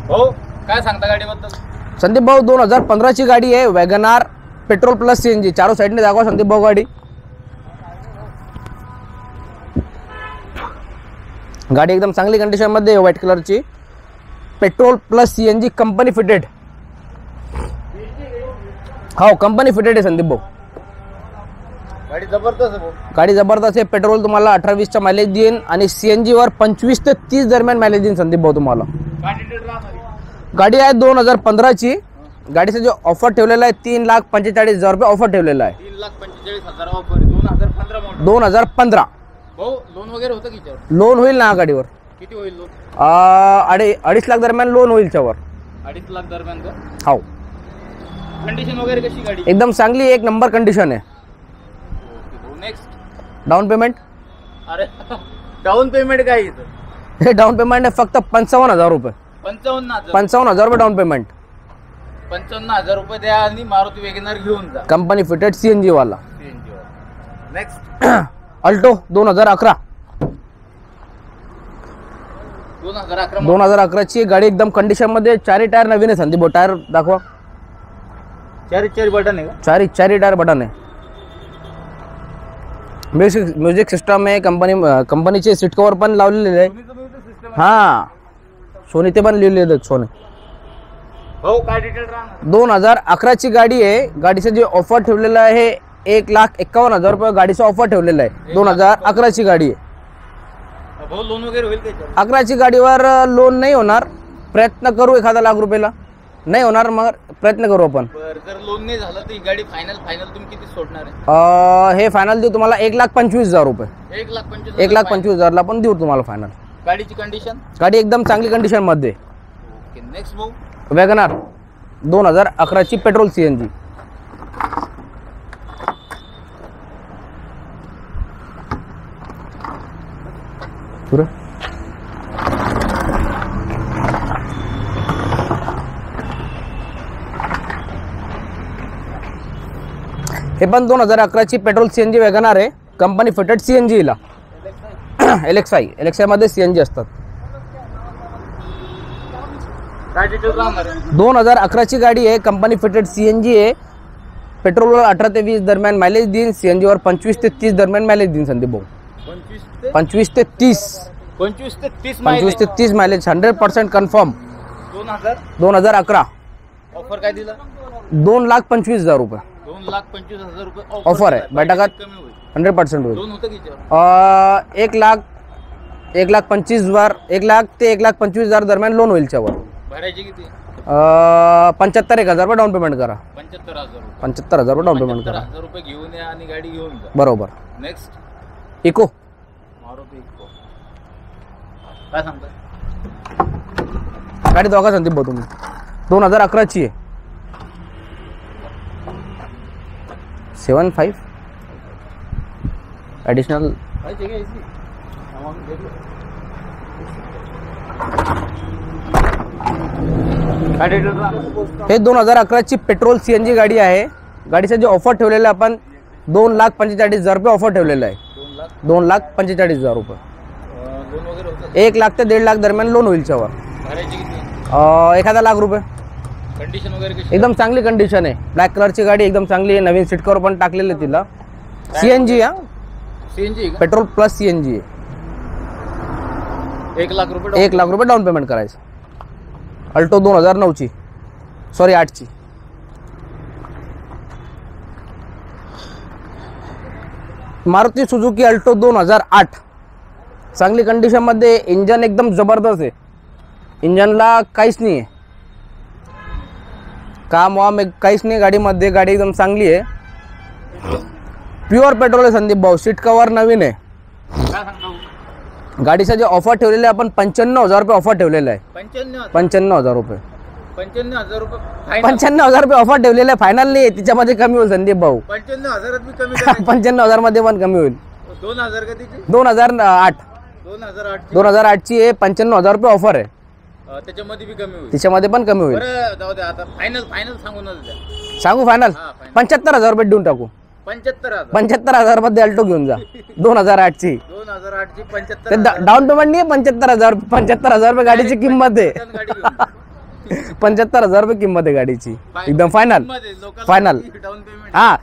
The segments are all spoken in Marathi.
हो, काय सांगता गाडीबद्दल? संदीप भाऊ 2015 ची गाडी आहे, वॅगनार पेट्रोल प्लस सीएनजी. चारो साईडने दाखवा संदीप भाऊ गाडी. गाडी एकदम चांगली कंडिशन मध्ये आहे, व्हाईट कलरची, petrol plus CNG, company fitted. हो, कंपनी फिटेड आहे संदीप भाऊ. गाडी जबरदस्त आहे भाऊ. गाडी जबरदस्त आहे. पेट्रोल तुम्हाला 18-20 चा मायलेज देईन आणि सीएनजी वर 25 ते 30 दरम्यान मायलेज देईन संदीप भाऊ तुम्हाला. गाडी आहे 2015 ची. गाडीचा जो ऑफर ठेवलेला आहे 3,45,000 रुपये ऑफर ठेवलेला आहे. 3,45,000 ऑफर. 2015 मॉडेल. 2015. भाऊ लोन वगैरे होतं की याच्यावर? लोन होईल ना गाडीवर? किती होईल लोन? 2.5 लाख दरम्यान लोन होईल त्यावर. 2.5 लाख दरम्यान का? हो. कंडिशन वगैरे कशी गाडी? एकदम चांगली, एक नंबर कंडिशन आहे. नेक्स्ट. Down payment? अरे डाऊन पेमेंट काय येतं? हे डाऊन पेमेंट आहे फक्त 55,000 रुपये. 55,000. 55,000 रुपये डाऊन पेमेंट. 55,000 रुपये द्या आणि मारुती वॅगनर घेऊन जा. कंपनी फिटेड सीएनजी वाला. नेक्स्ट. अल्टो 2011. 2011 ची गाडी एकदम कंडिशन मध्ये. चारही टायर नवीन आहे संदीप भाऊ. टायर दाखवा. चारी बटन आहे का? चारी टायर बटन आहे. म्युझिक सिस्टम आहे. कंपनीचे सीट कव्हर पण लावलेले आहे. हा, सोनी ते पण लिहिलेले आहेत सोने. हो, काय डिटेल राहणार? 2011 ची गाडी आहे. गाडीचं जे ऑफर ठेवलेलं आहे 1,51,000 रुपये गाडीचं ऑफर ठेवलेलं आहे. 2011 ची गाडी आहे. भाऊ लोन वगैरे होईल का? 11 ची गाडीवर लोन नाही होणार. प्रयत्न करू 1,000 लाख रुपयाला. नाही होणार मग प्रयत्न करू आपण. जर लोन नाही झालं तर ही गाडी फायनल तुम्ही किती सोडणार आहे? हे फायनल देऊ तुम्हाला 1,25,000 रुपये. 1,25,000 ला पण देऊ तुम्हाला फायनल. गाडीची कंडिशन? गाडी एकदम चांगली कंडिशन मध्ये. नेक्स्ट भाऊ. वॅगनार 2011 ची पेट्रोल सीएनजी. हे पण 2011 ची पेट्रोल सीएनजी वॅगनार आहे. कंपनी फिटेड सीएनजी ला. एलेक्साई मध्ये सीएनजी असतात. 2011 ची गाडी आहे. कंपनी फिटेड सीएनजी आहे. पेट्रोलवर 18 ते 20 दरम्यान मायलेज देईन. सीएनजी वर 25 ते 30 दरम्यान मायलेज देईन संदीप भाऊ. 25 ते 30 मायलेज 100% कन्फर्म. 2011. ऑफर काय दिला? 2,25,000 रुपये. 2,25,000 रुपये ऑफर आहे. बैठकात 100% होईल. लोन होतं की याच्यावर? 1,25,000 1 लाख ते 1,25,000 दरम्यान लोन होईल त्यावर. भरायची किती? 75,000 रुपये डाऊन पेमेंट करा. 75,000 रुपये डाऊन पेमेंट करा. 75,000 रुपये घेऊन या आणि गाडी घेऊन जा. बरोबर. नेक्स्ट. इको. मारुती इको. काय सांगता? गाडी दोघा संदीप भाऊ तुम्ही. 2011 ची आहे. 75 ॲडिशनल. हे 2011 ची पेट्रोल सीएनजी गाडी आहे. गाडीचं जे ऑफर ठेवलेलं आहे आपण 2,45,000 रुपये ऑफर ठेवलेलं आहे. 2,45,000 रुपये. 1 लाख ते 1.5 लाख दरम्यान लोन होईल त्यावर. 1,000 लाख रुपये. कंडिशन वगैरे कशी? एकदम चांगली कंडिशन आहे. ब्लॅक कलरची गाडी एकदम चांगली आहे. नवीन सीट कव्हर पण टाकलेले तिला. सीएनजी हा. सीएनजी पेट्रोल प्लस सीएनजी आहे. 1 लाख रुपये. 1 लाख रुपये डाऊन पेमेंट करायचं. अल्टो 2009 ची, सॉरी 8 ची. Maruti Suzuki Alto 2008. चांगली कंडिशन मध्ये. इंजन एकदम जबरदस्त आहे. इंजनला काहीच नाही आहे. काम वाम काहीच नाही गाडीमध्ये. गाडी एकदम चांगली आहे. प्युअर पेट्रोल आहे संदीप भाऊ. सीट कव्हर नवीन आहे. गाडीचा जे ऑफर ठेवलेलं आहे आपण 95,000 रुपये ऑफर ठेवलेलं आहे. 95,000 रुपये. 95,000 रुपये. 95,000 रुपये ऑफर ठेवलेलं आहे. फायनल नाही. तिच्यामध्ये कमी होईल संदीप भाऊ. 95,000 कमी. 95,000 मध्ये पण कमी होईल. 2,000 कधीची? 2008. 2008 ची आहे. 95,000 रुपये ऑफर आहे. त्याच्यामध्ये बी कमी होईल. तिच्यामध्ये पण कमी होईल. जाऊ दे आता. फायनल सांगू ना. सांगू फायनल 75,000 रुपये देऊन टाकू. 75,000 मध्ये अल्टो घेऊन जा. 2008 ची. 2008 ची 75,000. डाऊन पेमेंट नाही. 75,000 रुपये गाडीची किंमत आहे. 75,000 रुपये किंमत आहे गाडीची, एकदम final local final. Down payment हा,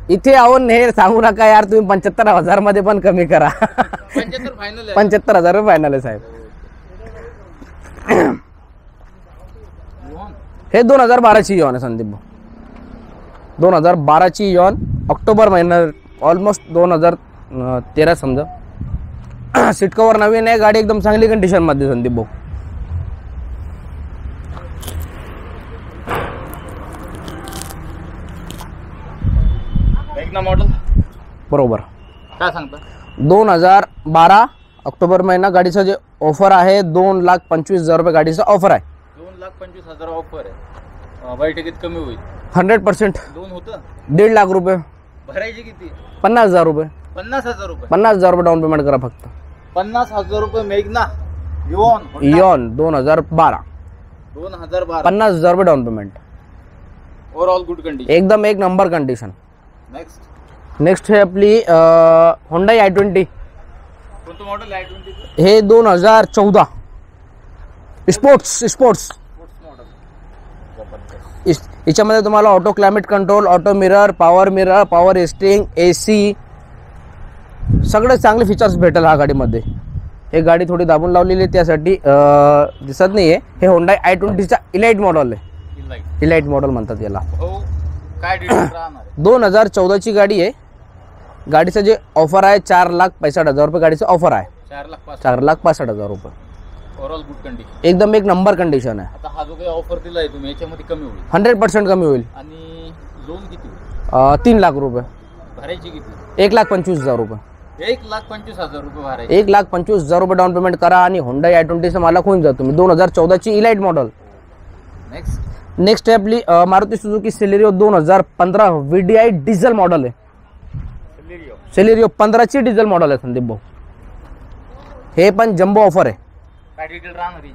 इथे आहोन हे सांगू नका यार, तुम्ही 75,000 मध्ये पण कमी करा. 75 फायनल आहे. 75,000 रुपये फायनल आहे साहेब. हे 2012ची यॉन आहे संदीप भाऊ, 2012ची यॉन, ऑक्टोबर महिना, ऑलमोस्ट 2013 समजा. सीट कवर नवीन आहे, गाडी एकदम चांगली कंडिशन मध्ये संदीप भाऊ. ना मॉडेल बरोबर. काय सांगता? 2012 ऑक्टोबर महिना, गाडीचं जे ऑफर आहे 2,25,000 रुपये गाडीचं ऑफर आहे. 2,25,000 ऑफर आहे. बाय टिकीट कमी होईल 100%. दोन होतं. 1.5 लाख रुपये. भरायची किती? 50,000 रुपये. 50,000 रुपये. 50,000 रुपये डाऊन पेमेंट करा फक्त. 50,000 रुपये मेघना यॉन यॉन 2012. 2012. 50,000 रुपये down payment. Overall good condition. एकदम एक नंबर कंडिशन. नेक्स्ट है आपली होंडा i20. कोणतं मॉडेल आहे? i20 हे 2014 स्पोर्ट्स मॉडेल. याच्यामध्ये तुम्हाला auto climate control, auto mirror, power steering, AC सगळे चांगले फीचर्स भेटेल हा गाडीमध्ये. हे गाडी थोडी दाबून लावलेली आहे त्यासाठी दिसत नाहीये. हे होंडा i20चा इलाइट मॉडेल आहे. इलाइट मॉडेल म्हणतात याला. हो, काय डिटेल राहणार आहे? 2014ची गाडी आहे. गाडीचं जे ऑफर आहे 4,65,000 रुपये गाडीचं ऑफर आहे. 4,65,000 रुपये. Overall good condition. एकदम एक नंबर कंडिशन आहे. आता हा जो काही ऑफर दिलाय तुम्ही याच्यामध्ये कमी होईल 100% कमी होईल. आणि लोन किती होईल? 3 लाख रुपये. भरायची किती? 1,25,000 रुपये. 1,25,000 रुपये भरायचे. 1,25,000 रुपये डाऊन पेमेंट करा आणि होंडा i20चा मालक होऊन जा तुम्ही. 2014ची इलाइट मॉडेल. नेक्स्ट आहे आपली Maruti Suzuki Celerio 2015 VDI diesel model आहे. सेलेरियो 15ची डिझेल मॉडेल आहे संदीप भाऊ. हे पण जम्बो ऑफर आहे. काय डिटेल राहणार आहे?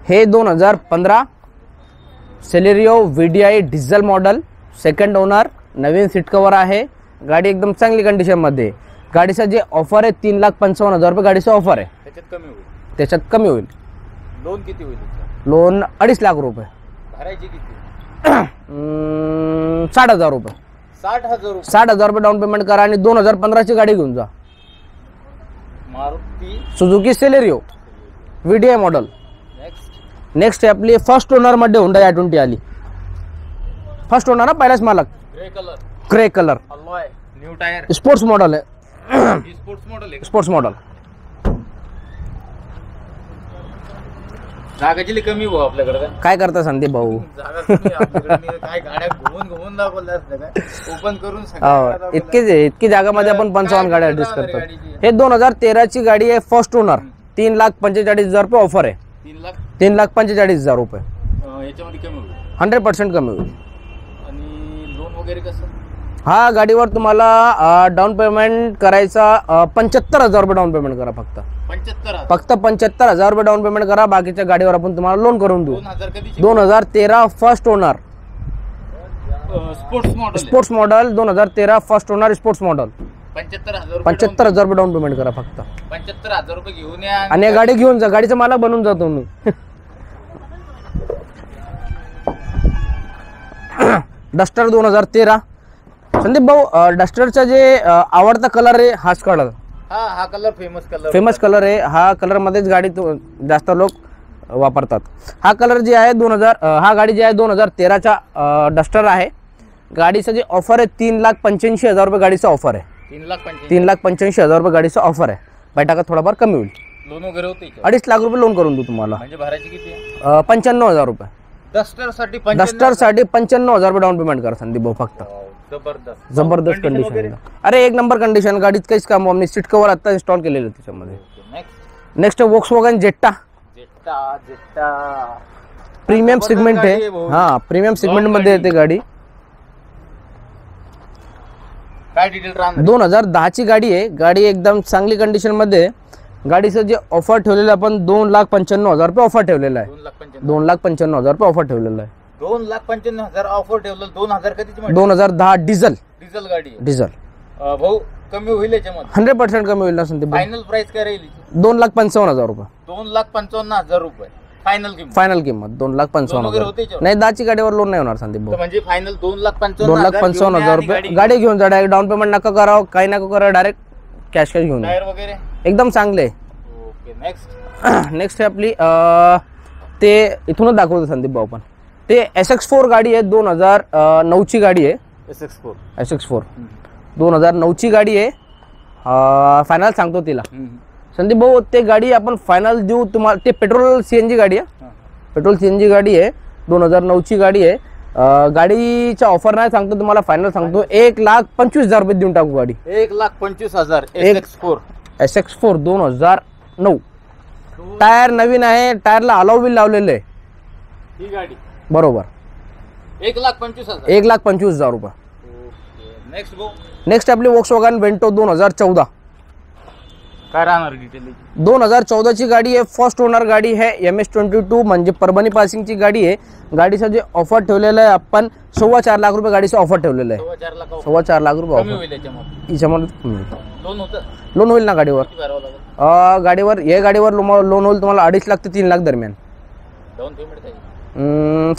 हे 2015 Celerio VDI diesel model, second owner, नवीन सीट कवर आहे. गाडी एकदम चांगली कंडिशन मध्ये. गाडीचं जे ऑफर आहे 3,55,000 रुपये गाडीचं ऑफर आहे. त्याच्यात कमी होईल. लोन किती होईल? लोन 2.5 लाख रुपये. भरायची किती? 60,000 रुपये. 60,000 रुपये. 60,000 रुपये डाऊन पेमेंट करा आणि 2015ची गाडी घेऊन जा. Maruti Suzuki Celerio VDI model. Next आहे आपली फर्स्ट ओनर मध्ये होंडा i20 आली. फर्स्ट ओनर ना, पहिलाच मालक. Grey colour alloy, new tyre, sports model आहे. स्पोर्ट्स मॉडेल आहे. Sports model. जागाची कमी हो आपल्याकडे. काय करता संदीप भाऊ? जागा कमी आपल्याकडे. काय गाड्या घुमून दाखवल्या असत्या काय? ओपन करून हो, इतकी जागामध्ये आपण 55 गाड्या ऍडजस्ट करतो. हे 2013ची गाडी आहे, फर्स्ट ओनर. 3,45,000 रुपये ऑफर आहे. 3,45,000 रुपये. याच्यामध्ये कमी होईल 100% कमी होईल. आणि लोन वगैरे कसं? हा गाडीवर तुम्हाला डाऊन पेमेंट करायचा 75,000 रुपये डाऊन पेमेंट करा फक्त. 75,000 रुपये डाऊन पेमेंट करा. बाकीच्या गाडीवर आपण तुम्हाला लोन करून देऊ. 2013 first owner sports model 2013 first owner sports model. 75,000 रुपये डाऊन पेमेंट करा फक्त. 75,000 रुपये घेऊन या आणि गाडी घेऊन जा. गाडीचा मालक बनून जातो मी. डस्टर 2013. संदीप भाऊ, डस्टरचा जे आवडता कलर आहे हाच कलर. हा कलर फेमस कलर आहे. हा कलर मध्येच गाडी जास्त लोक वापरतात. हा कलर जे आहे हा गाडी जी आहे 2013चा डस्टर आहे. गाडीचं जे ऑफर आहे 3,85,000 रुपये गाडीचं ऑफर आहे. 3,85,000 रुपये गाडीचं ऑफर आहे. बैठका थोडाफार कमी होईल. लोन वगैरे होते? 2.5 लाख रुपये लोन करून देऊ तुम्हाला. म्हणजे भरायची किती? 95,000 रुपये. डस्टर साठी 95,000 रुपये डाऊन पेमेंट करा संदीप भाऊ फक्त. जबरदस्त कंडिशन. अरे एक नंबर कंडिशन. गाडीत काहीच काम. आम्ही सीट कवर आता इन्स्टॉल केलेलं त्याच्यामध्ये. Next Volkswagen Jetta. Premium segment आहे. हा, प्रीमियम सेगमेंट मध्ये येते गाडी. काय डिटेल राहणार? 2010ची गाडी आहे. गाडी एकदम चांगली कंडिशन मध्ये. गाडीचं जे ऑफर ठेवलेलं आपण 2,95,000 रुपये ऑफर ठेवलेलं आहे. 2,95,000 रुपये ऑफर ठेवलेलं आहे. 2,95,000 ऑफर ठेवलं. 2000 कधीची? 2010 डिझेल गाडी. डिझेल भाऊ कमी होईल याच्यामध्ये? 100% कमी होईल ना संदीप. फायनल प्राइस काय राहील? 2,55,000 रुपये. 2,55,000 रुपये. फायनल किंमत 2,55,000 वगैरे होते याच्यावर? नाही, 10ची गाडीवर लोन नाही होणार संदीप भाऊ. म्हणजे फायनल 2,55,000 2,55,000 रुपये गाडी घेऊन जा. डायरेक्ट डाऊन पेमेंट नका करावं, काही नका करा, डायरेक्ट कॅश घेऊन जा. टायर वगैरे एकदम चांगले. ओके. नेक्स्ट नेक्स्ट आहे आपली ते इथूनच दाखवतो संदीप भाऊ. पण ते SX4 गाडी आहे, 2009ची गाडी आहे. SX4 2009ची गाडी आहे. फायनल सांगतो तिला संदीप भाऊ. ते गाडी आपण फायनल देऊ तुम्हाला. ते पेट्रोल CNG गाडी आहे. पेट्रोल CNG गाडी आहे, 2009ची गाडी आहे. गाडीच्या ऑफर नाही सांगतो तुम्हाला, फायनल सांगतो 1,25,000 रुपये देऊन टाकू गाडी. 1,25,000 SX4 2009. टायर नवीन आहे, टायरला अलाव बिल लावलेलं आहे. ही गाडी बरोबर 1,25,000 1,25,000 रुपये. Next go. नेक्स्ट आपली Volkswagen Vento 2014. काय राहणार डिटेल? 2014ची गाडी आहे, फर्स्ट ओनर गाडी आहे. MS22 म्हणजे परभणी पासिंगची गाडी आहे. गाडीचं जे ऑफर ठेवलेलं आहे आपण 4.25 लाख रुपये गाडीचं ऑफर ठेवलेलं आहे. 4.25 लाख रुपये ऑफर. याच्यामध्ये लोन होईल ना गाडीवर? गाडीवर या गाडीवर लोन होईल तुम्हाला 2.5 लाख ते 3 लाख दरम्यान. डाऊन पेमेंट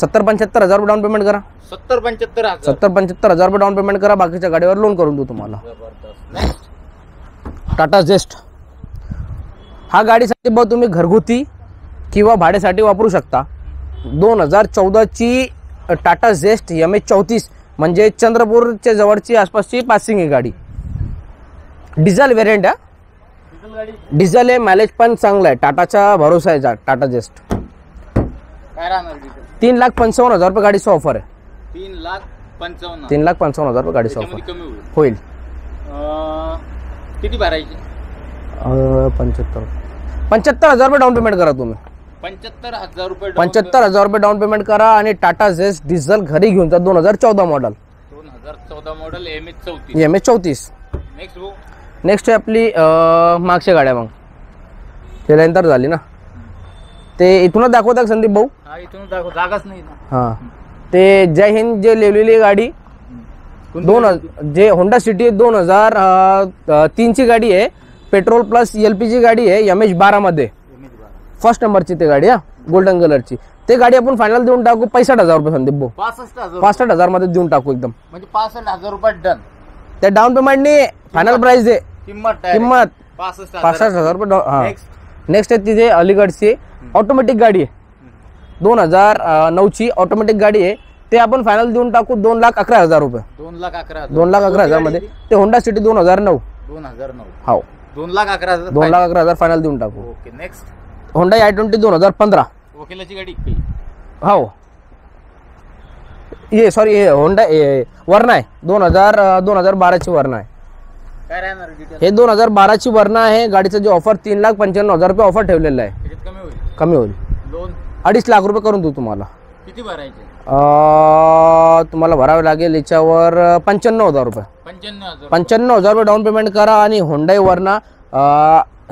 70-75 हजार रुपये डाऊन पेमेंट करा. 70-75 रुपये डाऊन पेमेंट करा. बाकीच्या गाडीवर लोन करून देऊ तुम्हाला. टाटा जेस्ट. हा गाडीसाठी भाऊ तुम्ही घरगुती किंवा भाड्यासाठी वापरू शकता. 2014ची टाटा जेस्ट MH34 म्हणजे चंद्रपूरच्या जवळची आसपासची पासिंग आहे गाडी. डिझेल व्हेरियंट आहे. डिझेल आहे, मायलेज पण चांगला आहे. टाटाचा भरोसा आहे टाटा जेस्ट. काय राहणार? 3,55,000 रुपये गाडीचं ऑफर आहे. 3,55,000 3,55,000 रुपये गाडीचं ऑफर कमी होईल. किती भरायची? 75,000 रुपये डाऊन पेमेंट करा तुम्ही. 75,000 रुपये 75,000 रुपये डाऊन पेमेंट करा आणि टाटा जेस्ट डिझेल घरी घेऊन जा. 2014 model. 2014 model MH34. MH34. Next go. Next आहे आपली मागच्या गाड्या. मग त्यानंतर झाली ना, ते इथूनच दाखवतात संदीप भाऊ. हा इथून दाखव, जागाच नाही ना. हां ते जय हिंद जे लिहिलेली गाडी जे होंडा सिटी 2003ची गाडी आहे. पेट्रोल प्लस LPG गाडी आहे. MH12 मध्ये फर्स्ट नंबरची ते गाडी. गोल्डन कलरची ते गाडी आपण फायनल देऊन टाकू 65,000 रुपये संदीप भाऊ. 65,000 मध्ये देऊन टाकू एकदम. म्हणजे 65,000 रुपये डन. ते डाऊन पेमेंटनी फायनल प्राइस आहे. किंमत 65,000 रुपये. हां नेक्स्ट आहे तिथे अलीगडची ऑटोमॅटिक गाडी आहे. 2009ची ऑटोमॅटिक गाडी आहे. ते आपण फायनल देऊन टाकू 2,11,000 रुपये. 2,11,000 मध्ये. ते होंडा सिटी 2009. हो 2,11,000 2,11,000 फायनल देऊन टाकू. ओके. Next Honda i20 2015. वकिलाची गाडी. हो ये सॉरी हे होंडा वर्ना आहे. 2012ची वर्ना आहे. काय राहणार डिटेल? हे 2012ची वर्ना आहे. गाडीचं जे ऑफर 3,95,000 रुपये ऑफर ठेवलेलं आहे. कमी होईल. लोन 2.5 लाख रुपये करून देऊ तुम्हाला. किती भरायचे? तुम्हाला भरावे लागेल याच्यावर 95,000 रुपये. 95,000 रुपये डाऊन पेमेंट करा. आणि होंडाई वर्ना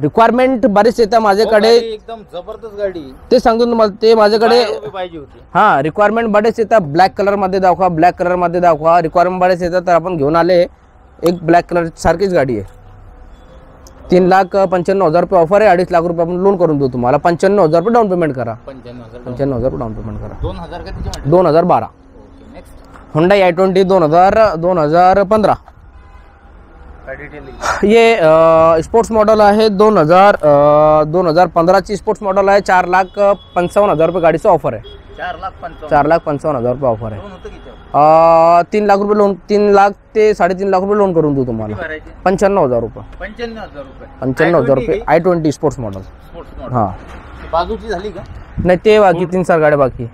रिक्वायरमेंट बरेच येतात माझ्याकडे. एकदम जबरदस्त गाडी. ते सांगतो तुम्हाला. ते माझ्याकडे पाहिजे होती. हां रिक्वायरमेंट बरेच येतात. ब्लॅक कलर मध्ये दाखवा, ब्लॅक कलर मध्ये दाखवा. रिक्वायरमेंट बरेच येतात तर आपण घेऊन आले. एक ब्लॅक कलर सारखीच गाडी आहे. 3,95,000 रुपये ऑफर आहे. 2.5 लाख रुपये आपण लोन करून देऊ तुम्हाला. 95,000 रुपये डाऊन पेमेंट करा. 95,000 रुपये डाऊन पेमेंट करा. 2012. Honda i20 2015. ये स्पोर्ट्स मॉडल आहे. 2015ची स्पोर्ट्स मॉडल आहे. 4,55,000 रुपये गाडीचं ऑफर आहे. 4,55,000 रुपये ऑफर आहे. 3 लाख रुपये लोन. 3 लाख ते 3.5 लाख रुपये लोन करून देऊ तुम्हाला. 95,000 रुपये. 95,000 रुपये i20 स्पोर्ट्स मॉडल. हां बाजूची झाली का? नाही ते बाकी 3-4 गाड्या बाकी.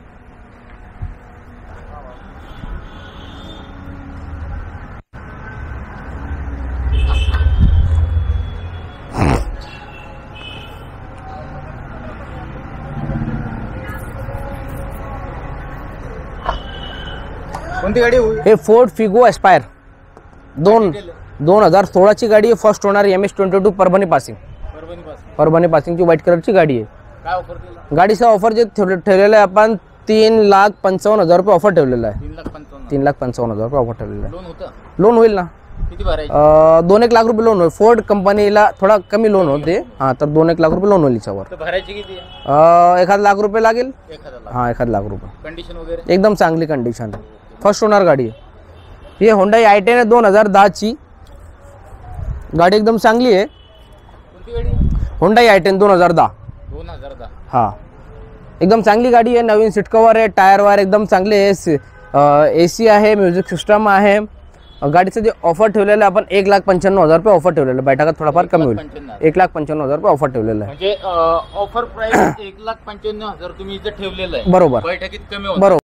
कोणती गाडी? हे फोर्ड फिगो एस्पायर 2016ची गाडी आहे. First owner MS22 Parbhani passing. Parbhani पासिंगची व्हाईट कलरची गाडी आहे. काय ऑफर केला? गाडीचा ऑफर जे ठेवलेलं आहे आपण 3,55,000 रुपये ऑफर ठेवलेला आहे. 3,55,000. 3,55,000 रुपये ऑफर ठेवलेला आहे. लोन होतं? लोन होईल ना. किती भरायची? 2-1 लाख रुपये लोन होईल. फोर्ड कंपनीला थोडा कमी लोन होते. हां, तर 2-1 लाख रुपये लोन होईल याच्यावर. तर भरायची किती आहे? 1 लाख रुपये लागेल. 1,000 लाख. हां, 1 लाख रुपये. कंडिशन वगैरे एकदम चांगली कंडिशन. फर्स्ट ओनर गाडी आहे. ही होंडाई i10 आहे 2010ची गाडी. एकदम चांगली आहे. कोणती गाडी? Hyundai i10 2010. 2010. हां, एकदम चांगली गाडी आहे. नवीन सीट कवर आहे. टायर वायर एकदम चांगले आहे. AC आहे. म्युझिक सिस्टम आहे. गाडीचं जे ऑफर ठेवलेलं आहे आपण 1,95,000 रुपये ऑफर ठेवलेलं आहे. बैठकात थोडाफार कमी होईल. 1,95,000 रुपये ऑफर ठेवलेलं आहे. म्हणजे ऑफर प्राइस 1,95,000 तुम्ही इथे ठेवलेलं आहे. बरोबर बैठकीत कमी होईल. बरोबर.